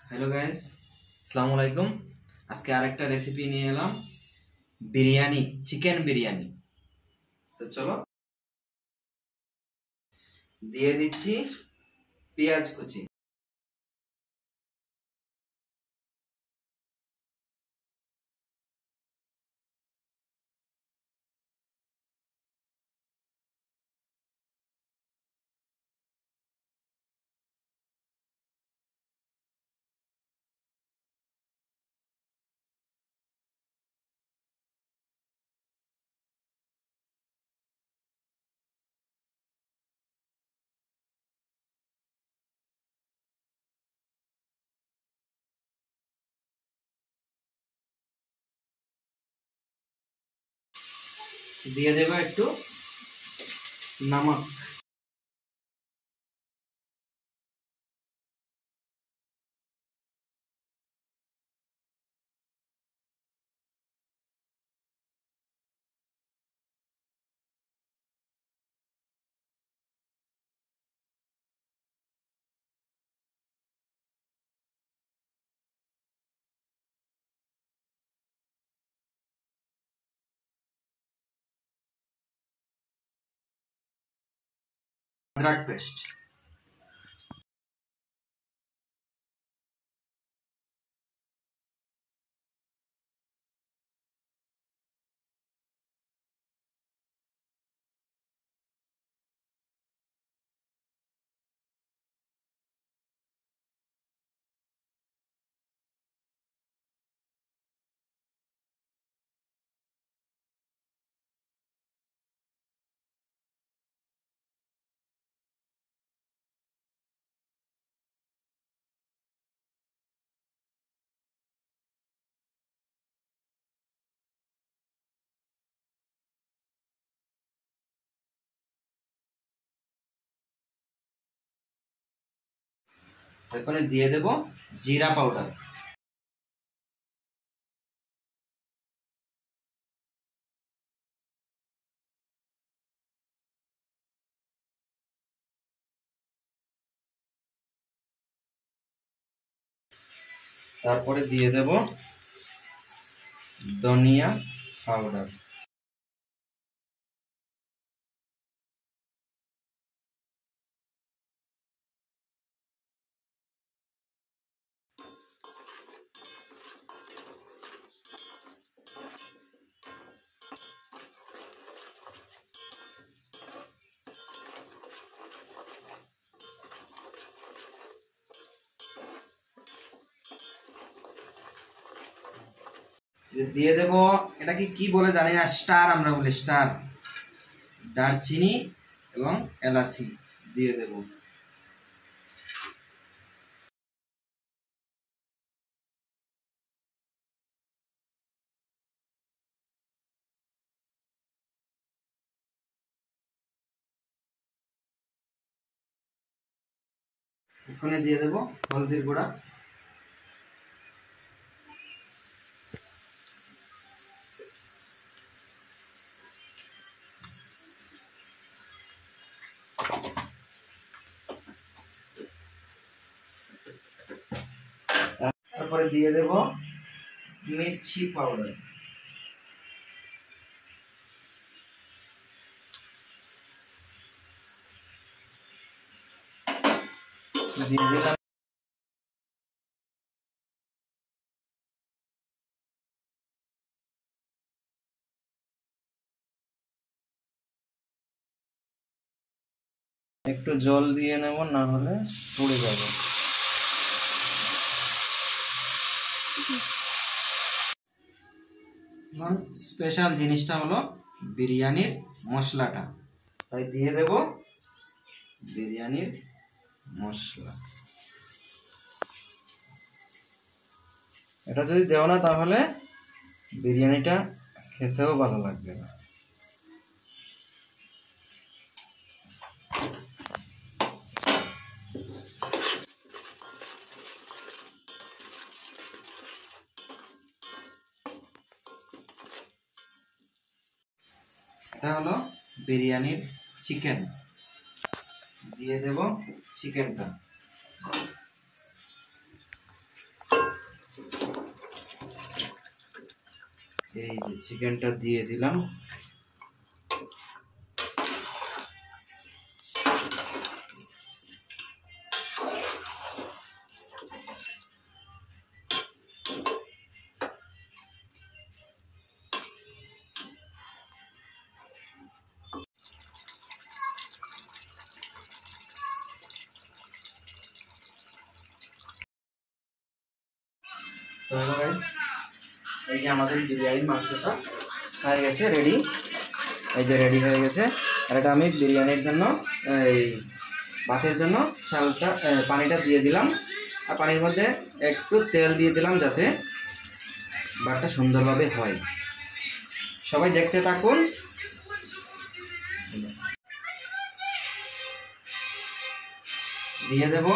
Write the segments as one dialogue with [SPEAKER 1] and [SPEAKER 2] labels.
[SPEAKER 1] Hello guys, আসসালামু আলাইকুম। আজকে আরেকটা রেসিপি নিয়ে এলাম, বিরিয়ানি, চিকেন বিরিয়ানি। তো চলো, দিয়ে দিচ্ছি পেঁয়াজ কুচি। দিয়ে দেবো একটু নমক। আদরক পেস্ট। এখানে দিয়ে দেব জিরা পাউডার। তারপরে দিয়ে দেব ধনিয়া পাউডার। দিয়ে দেব, এটাকে কি বলে জানি না, স্টার আমরা বলি, স্টার, দারচিনি এবং এলাচি দিয়ে দেব। এখানে দিয়ে দেব হলদির গুঁড়া। তারপরে দিয়ে দেব মির্চি পাউডার। দিয়ে দিলাম একটু জল দিয়ে নেব, না হলে পুড়ে যাবে। এখন স্পেশাল জিনিসটা হলো বিরিয়ানির মশলাটা, তাই দিয়ে দেব বিরিয়ানির মশলা। এটা যদি দেও না তাহলে বিরিয়ানিটা খেতেও ভালো লাগবে না। এটা হলো বিরিয়ানির চিকেন। দিয়ে দেব চিকেনটা। এই যে চিকেনটা দিয়ে দিলাম। তো এই যে আমাদের বিরিয়ানির মাংসটা হয়ে গেছে রেডি। এই যে রেডি হয়ে গেছে। আর এটা আমি বিরিয়ানির জন্য এই ভাতের জন্য চালটা পানিটা দিয়ে দিলাম। আর পানির মধ্যে একটু তেল দিয়ে দিলাম যাতে ভাতটা সুন্দরভাবে হয়। সবাই দেখতে থাকুন। দিয়ে দেব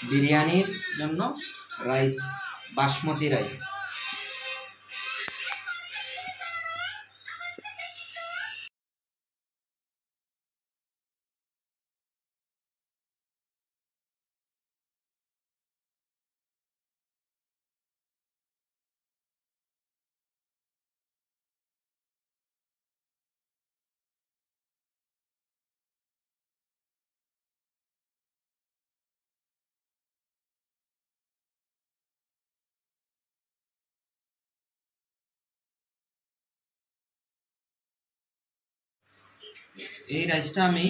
[SPEAKER 1] বিরিয়ানির জন্য রাইস, বাসমতি রাইস। এই রাইসটা আমি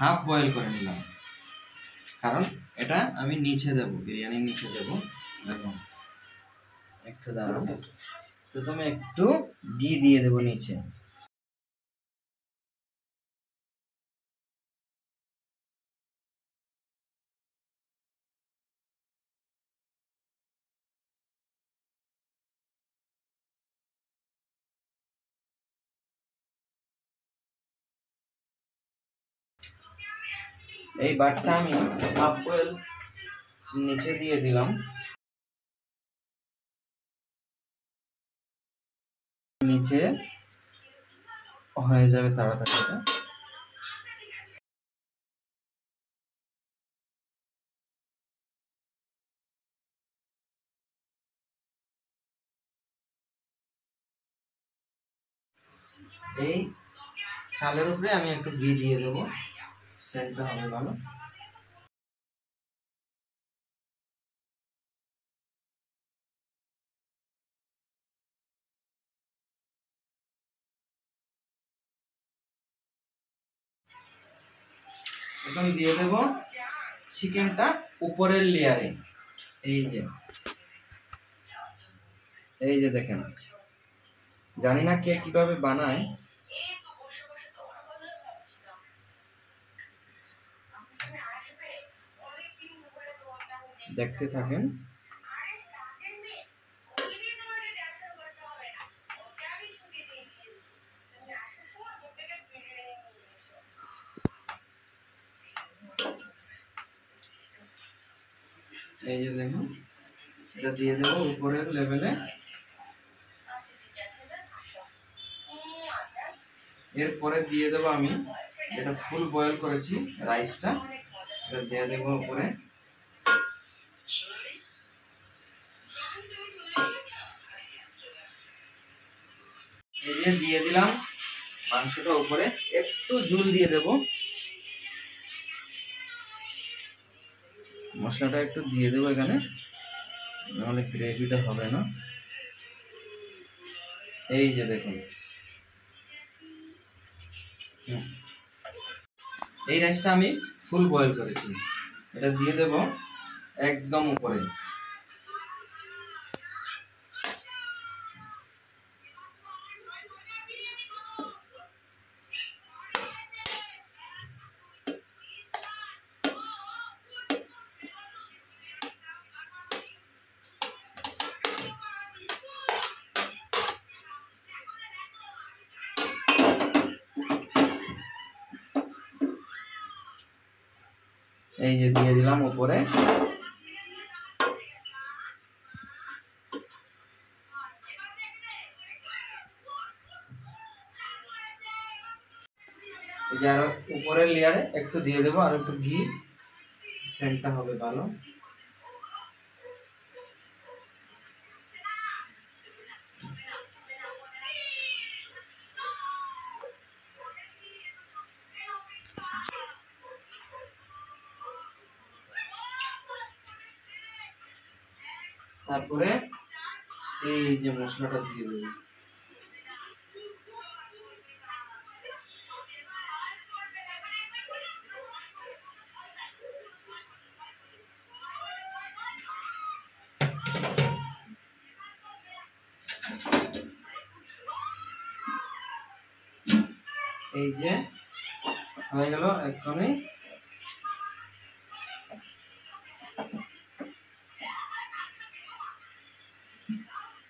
[SPEAKER 1] হাফ বয়েল করে নিলাম, কারণ এটা আমি নিচে দেব, বিরিয়ানির নিচে দেব। দেখুন একটু দাঁড়াও, প্রথমে একটু ঘি দিয়ে দেবো নিচে। এই বাটটা আমি হাফ বয়েল নিচে দিয়ে দিলাম, নিচে হয়ে যাবে তাড়াতাড়ি এটা। এই চালের উপরে আমি একটু ঘি দিয়ে দেবো, সেন্টটা হবে ভালো। এখন দিয়ে দেব চিকেনটা উপরের লেয়ারে। এই যে দেখেন, জানি না কে কিভাবে বানায়, দেখতে থাকেন। এই যে দেখুন, এটা দিয়ে দেবো উপরের লেভেলে। এরপরে দিয়ে দেবো আমি যেটা ফুল বয়েল করেছি রাইসটা, এটা দিয়ে দেবো উপরে। এই যে দিয়ে দিলাম মাংসটা উপরে, একটু ঝোল দিয়ে দেব, মশলাটা একটু দিয়ে দেবো এখানে, নাহলে গ্রেভিটা হবে না। এই যে দেখুন, এই রাইসটা আমি ফুল বয়েল করেছি, এটা দিয়ে দেব একদম উপরে। এই যে দিয়ে দিলাম উপরে। এই যে আরো উপরের লেয়ারে একটু দিয়ে দেবো, আর একটু ঘি, সেন্টটা হবে ভালো। তারপরে এই যে মশলাটা দিয়ে দেবো। এই যে হয়ে গেল। এক্ষুনি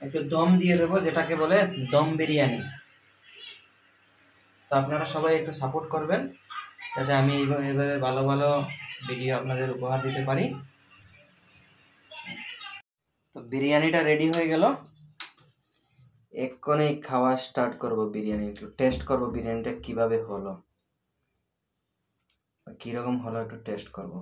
[SPEAKER 1] একটু দম দিয়ে দেবো, যেটাকে বলে দম বিরিয়ানি। তো আপনারা সবাই একটু সাপোর্ট করবেন যাতে আমি এইভাবে ভালো ভালো ভিডিও আপনাদের উপহার দিতে পারি। তো বিরিয়ানিটা রেডি হয়ে গেল। এক্ষুনি খাওয়া স্টার্ট করব। বিরিয়ানি একটু টেস্ট করব, বিরিয়ানিটা কিভাবে হলো, কিরকম হলো একটু টেস্ট করব।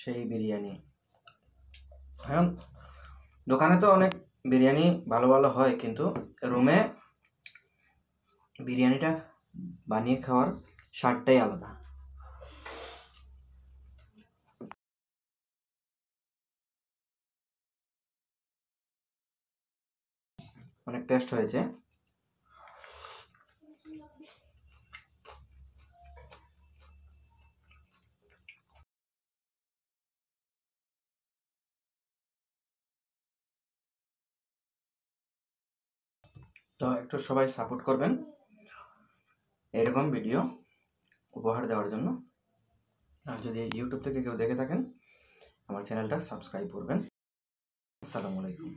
[SPEAKER 1] সেই বিরিয়ানি। এখন দোকানে তো অনেক বিরিয়ানি ভালো ভালো হয়, কিন্তু রুমে বিরিয়ানিটা বানিয়ে খাওয়ার স্বাদটাই আলাদা। অনেক টেস্ট হয়েছে। তো একটু সবাই সাপোর্ট করবেন এরকম ভিডিও উপহার দেওয়ার জন্য। আর যদি ইউটিউব থেকে কেউ দেখে থাকেন, আমার চ্যানেলটা সাবস্ক্রাইব করবেন। আসসালামু আলাইকুম।